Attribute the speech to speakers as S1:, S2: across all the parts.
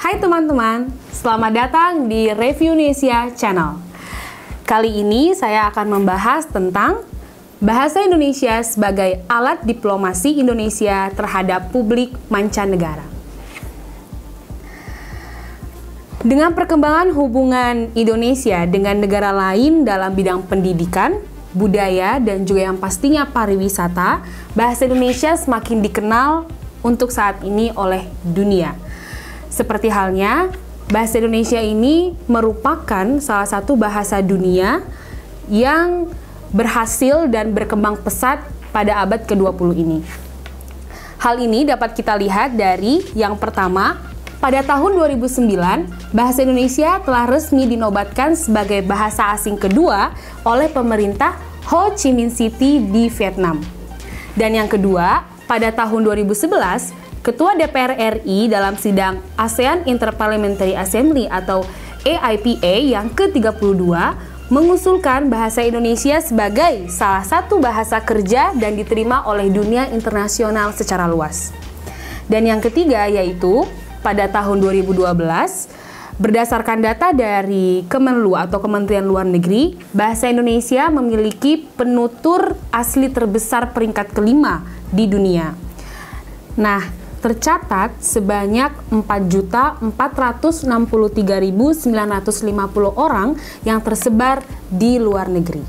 S1: Hai teman-teman, selamat datang di Reviewnesia Channel. Kali ini saya akan membahas tentang bahasa Indonesia sebagai alat diplomasi Indonesia terhadap publik mancanegara. Dengan perkembangan hubungan Indonesia dengan negara lain dalam bidang pendidikan, budaya, dan juga yang pastinya pariwisata, bahasa Indonesia semakin dikenal untuk saat ini oleh dunia. Seperti halnya, bahasa Indonesia ini merupakan salah satu bahasa dunia yang berhasil dan berkembang pesat pada abad ke-20 ini. Hal ini dapat kita lihat dari yang pertama, pada tahun 2009, bahasa Indonesia telah resmi dinobatkan sebagai bahasa asing kedua oleh pemerintah Ho Chi Minh City di Vietnam. Dan yang kedua, pada tahun 2011, Ketua DPR RI dalam sidang ASEAN Interparliamentary Assembly atau AIPA yang ke-32 mengusulkan bahasa Indonesia sebagai salah satu bahasa kerja dan diterima oleh dunia internasional secara luas. Dan yang ketiga yaitu pada tahun 2012, berdasarkan data dari Kemenlu atau Kementerian Luar Negeri, bahasa Indonesia memiliki penutur asli terbesar peringkat kelima di dunia. Nah, tercatat sebanyak 4.463.950 orang yang tersebar di luar negeri.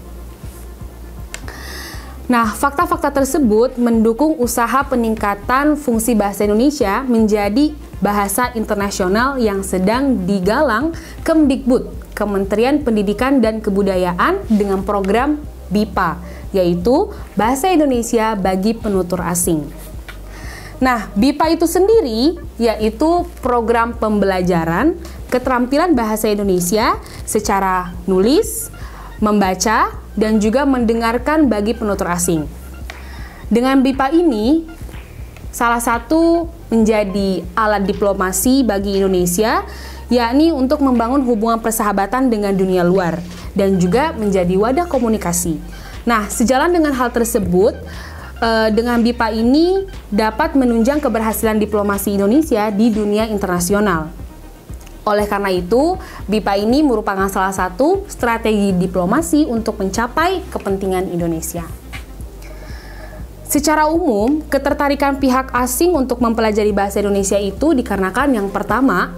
S1: Nah, fakta-fakta tersebut mendukung usaha peningkatan fungsi bahasa Indonesia menjadi bahasa internasional yang sedang digalang Kemdikbud, Kementerian Pendidikan dan Kebudayaan dengan program BIPA, yaitu Bahasa Indonesia bagi Penutur Asing. Nah, BIPA itu sendiri yaitu program pembelajaran keterampilan bahasa Indonesia secara nulis, membaca, dan juga mendengarkan bagi penutur asing. Dengan BIPA ini, salah satu menjadi alat diplomasi bagi Indonesia, yakni untuk membangun hubungan persahabatan dengan dunia luar, dan juga menjadi wadah komunikasi. Nah, sejalan dengan hal tersebut, dengan BIPA ini dapat menunjang keberhasilan diplomasi Indonesia di dunia internasional. Oleh karena itu, BIPA ini merupakan salah satu strategi diplomasi untuk mencapai kepentingan Indonesia. Secara umum, ketertarikan pihak asing untuk mempelajari bahasa Indonesia itu dikarenakan yang pertama,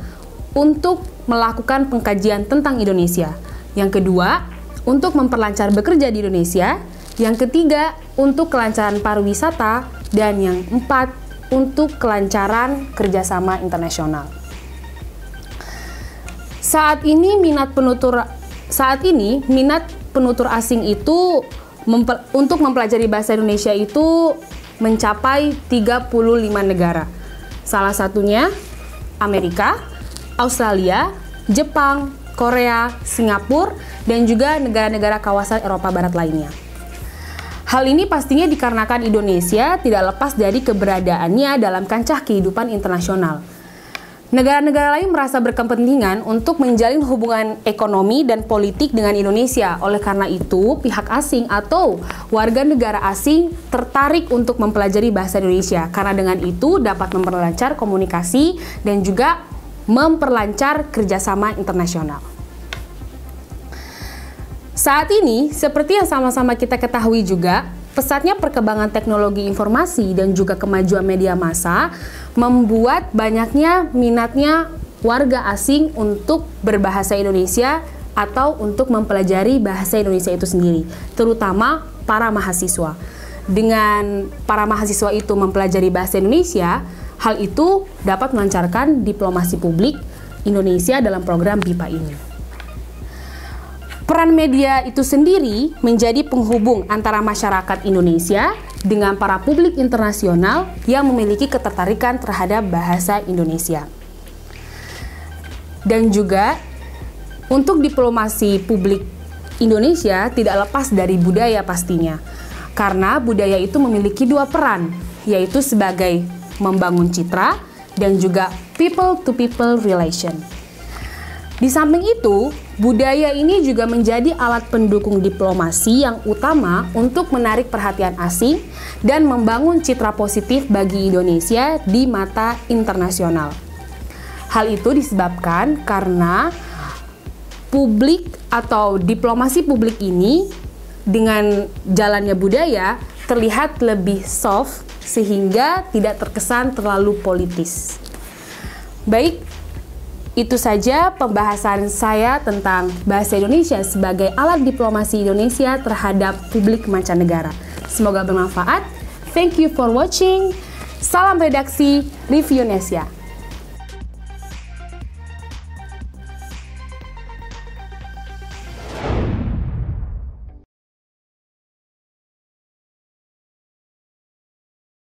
S1: untuk melakukan pengkajian tentang Indonesia. Yang kedua, untuk memperlancar bekerja di Indonesia. Yang ketiga, untuk kelancaran pariwisata, dan yang empat, untuk kelancaran kerjasama internasional. Saat ini minat penutur asing itu untuk mempelajari bahasa Indonesia itu mencapai 35 negara. Salah satunya Amerika, Australia, Jepang, Korea, Singapura, dan juga negara-negara kawasan Eropa Barat lainnya. Hal ini pastinya dikarenakan Indonesia tidak lepas dari keberadaannya dalam kancah kehidupan internasional. Negara-negara lain merasa berkepentingan untuk menjalin hubungan ekonomi dan politik dengan Indonesia. Oleh karena itu, pihak asing atau warga negara asing tertarik untuk mempelajari bahasa Indonesia, karena dengan itu dapat memperlancar komunikasi dan juga memperlancar kerjasama internasional. Saat ini, seperti yang sama-sama kita ketahui juga, pesatnya perkembangan teknologi informasi dan juga kemajuan media massa membuat banyaknya minatnya warga asing untuk berbahasa Indonesia atau untuk mempelajari bahasa Indonesia itu sendiri, terutama para mahasiswa. Dengan para mahasiswa itu mempelajari bahasa Indonesia, hal itu dapat melancarkan diplomasi publik Indonesia dalam program BIPA ini. Peran media itu sendiri menjadi penghubung antara masyarakat Indonesia dengan para publik internasional yang memiliki ketertarikan terhadap bahasa Indonesia. Dan juga untuk diplomasi publik Indonesia tidak lepas dari budaya pastinya. Karena budaya itu memiliki dua peran, yaitu sebagai membangun citra dan juga people-to-people relation. Di samping itu, budaya ini juga menjadi alat pendukung diplomasi yang utama untuk menarik perhatian asing dan membangun citra positif bagi Indonesia di mata internasional. Hal itu disebabkan karena publik atau diplomasi publik ini dengan jalannya budaya terlihat lebih soft sehingga tidak terkesan terlalu politis. Baik, itu saja pembahasan saya tentang bahasa Indonesia sebagai alat diplomasi Indonesia terhadap publik mancanegara. Semoga bermanfaat. Thank you for watching. Salam redaksi Review Indonesia.